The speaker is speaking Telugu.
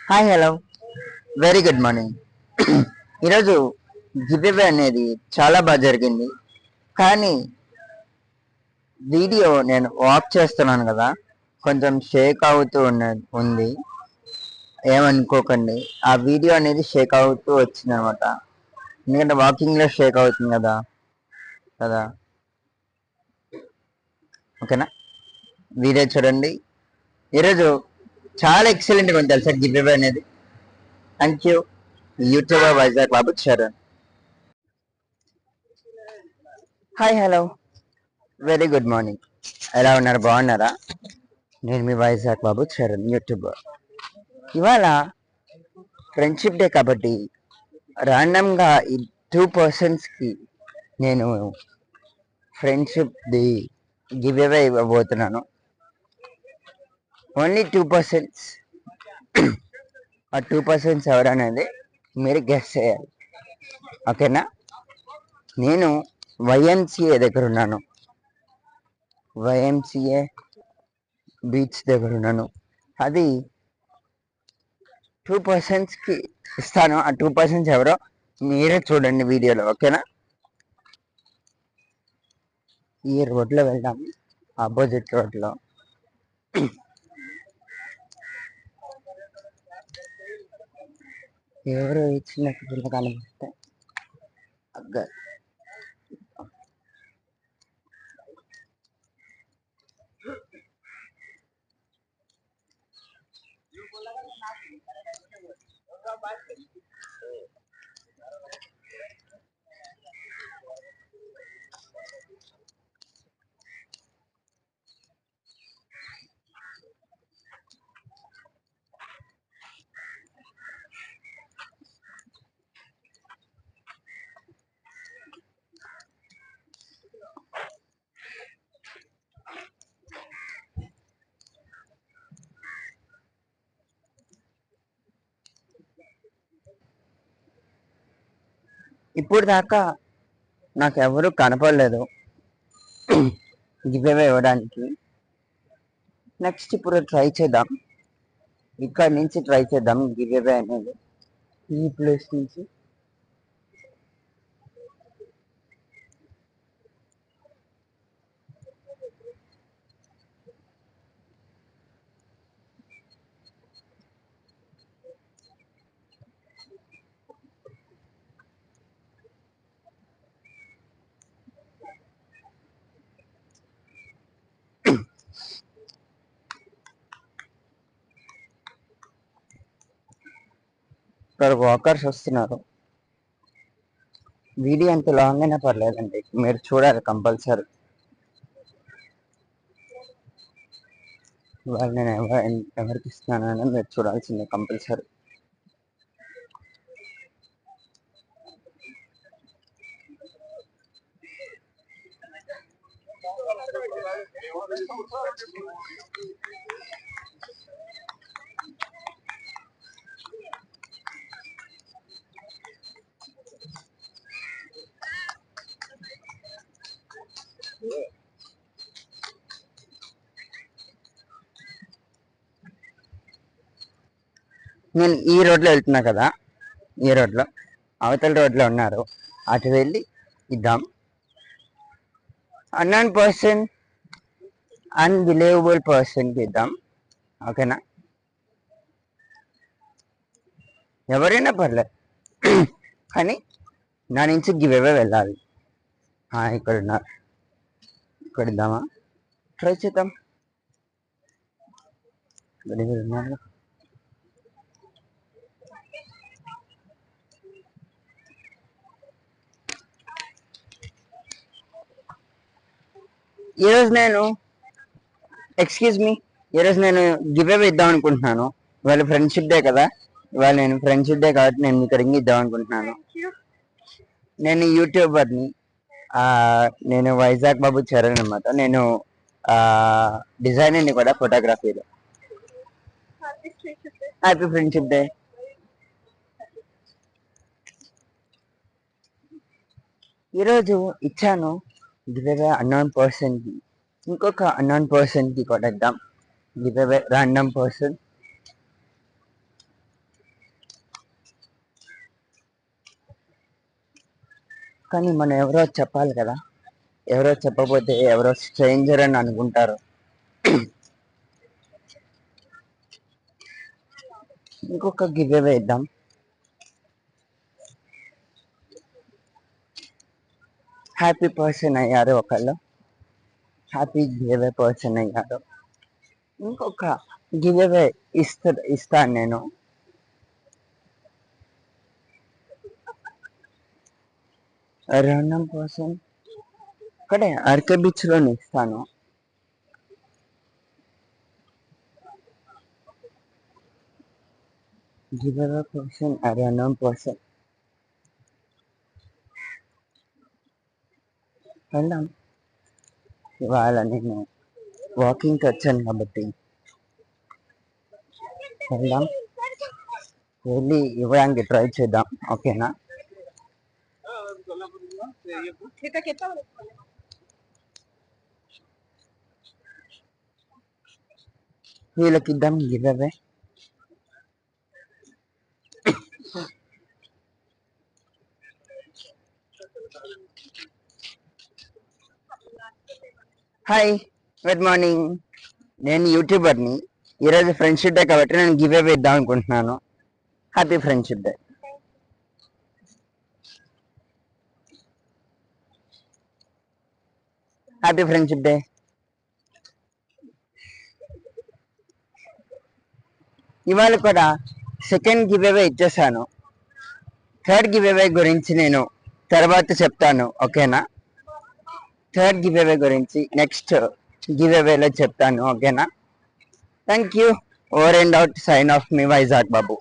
Hi hello very good morning. ఈరోజు గివ్ అనేది చాలా బాగా జరిగింది. కానీ వీడియో నేను ఆఫ్ చేస్తున్నాను కదా, కొంచెం షేక్ అవుతూ ఉంది. ఏమనుకోకండి, ఆ వీడియో అనేది షేక్ అవుతూ వచ్చింది అనమాట. ఎందుకంటే వాకింగ్లో షేక్ అవుతుంది కదా కదా ఓకేనా. వీడియో చూడండి. ఈరోజు చాలా ఎక్సలెంట్గా ఉంది తెలుసా గివ్ అనేది. Thank you YouTuber Vizag Babu Charan. Hi hello very good morning. ఎలా ఉన్నారు, బాగున్నారా? నేను మీ వైజాగ్ బాబు చరణ్, యూట్యూబర్. ఇవాళ ఫ్రెండ్షిప్ డే కాబట్టి ర్యాండమ్గా ఈ 2 పర్సన్స్కి నేను ఫ్రెండ్షిప్ ది గివ్ అవే ఇవ్వబోతున్నాను. Only 2 persons. ఆ 2 పర్సన్స్ ఎవరనేది మీరు గెస్ చేయాలి, ఓకేనా. నేను వైఎంసిఏ దగ్గర ఉన్నాను. వైఎంసిఏ బీచ్ దగ్గర ఉన్నాను. అది 2 పర్సన్స్కి ఇస్తాను. ఆ 2 పర్సన్స్ ఎవరో మీరే చూడండి వీడియోలో, ఓకేనా. ఈ రోడ్లో వెళ్దాం, ఆపోజిట్ రోడ్లో. ఎవరు ఇచ్చిన పిల్లలు కనిపిస్తే అగ్గ ఇప్పుడు దాకా నాకు ఎవరు కనపడలేదు గివ్ అవే ఇవ్వడానికి. నెక్స్ట్ ఇప్పుడు ట్రై చేద్దాం, ఇక్కడ నుంచి ట్రై చేద్దాం గివ్ అవే అనేది. ఈ ప్లేస్ నుంచి ఇక్కడ వాకర్స్ వస్తున్నారు. వీడియో ఎంత లాంగ్ అయినా పర్లేదండి, మీరు చూడాలి కంపల్సరీ. ఇవాళ నేను ఎవరికి ఇస్తున్నానని మీరు చూడాల్సిందే కంపల్సరీ. నేను ఈ రోడ్లో వెళ్తున్నా కదా, ఈ రోడ్లో అవతల రోడ్లో ఉన్నారు, అటు వెళ్ళి ఇద్దాం. అన్నోన్ పర్సన్, అన్బిలీవబుల్ పర్సన్కి ఇద్దాం, ఓకేనా. ఎవరైనా పర్లేదు, కానీ నా నుంచి గివ్ అవే వెళ్ళాలి. ఇక్కడ ఉన్నారు, ఇక్కడ ఇద్దామా, ట్రై చేద్దాం. ఉన్నారు. ఈరోజు నేను ఎక్స్క్యూజ్ మీ ఈరోజు నేను గివ్ అవే ఇద్దాం అనుకుంటున్నాను. ఇవాళ ఫ్రెండ్షిప్ డే కదా, ఇవాళ నేను ఫ్రెండ్షిప్ డే కాబట్టి నేను మీకు రింగ్ ఇద్దాం అనుకుంటున్నాను. నేను యూట్యూబర్ని, నేను వైజాగ్ బాబు చరణ్ అనమాట. నేను డిజైనర్ని కూడా ఫోటోగ్రఫీలో. Happy friendship day. ఈరోజు ఇచ్చాను గివ్ అవే అన్నోన్ పర్సన్కి. ఇంకొక అన్నోన్ పర్సన్కి కూడా ఇద్దాం గివ్ అవే, ర్యాండమ్ పర్సన్. కానీ మనం ఎవరో చెప్పాలి కదా, ఎవరో చెప్పకపోతే ఎవరో స్ట్రేంజర్ అని అనుకుంటారు. ఇంకొక గివ్ అవే ఇద్దాం. హ్యాపీ పర్సన్ అయ్యారు ఒకళ్ళు, హ్యాపీ గివ్ అవే పర్సన్ అయ్యారు. ఇంకొక గివ్ అవే ఇస్తాను నేను. ర్యాండమ్ పర్సన్ అక్కడే ఆర్కే బీచ్ లోనే ఇస్తాను. Give away person random person. వెళ్దాం. ఇవాళ నేను వాకింగ్కి వచ్చాను కాబట్టి వెళ్దాం, వెళ్ళి ఇవ్వడానికి ట్రై చేద్దాం. ఓకేనా? వీళ్ళకి ఇద్దాం give away. Hi, good morning. నేను యూట్యూబర్ని. ఈరోజు ఫ్రెండ్షిప్ డే కాబట్టి నేను గివ్ అవే ఇద్దాం అనుకుంటున్నాను. Happy friendship day. Happy friendship day. ఇవాళ కూడా సెకండ్ గివ్ అవే ఇచ్చేసాను. థర్డ్ గివ్ అవే గురించి నేను తర్వాత చెప్తాను. ఓకేనా? థర్డ్ గివ్ అవే గురించి నెక్స్ట్ గివ్ అవేలో చెప్తాను. ఓకేనా? Thank you. Over and out. Sign off మీ వైజాగ్ బాబు.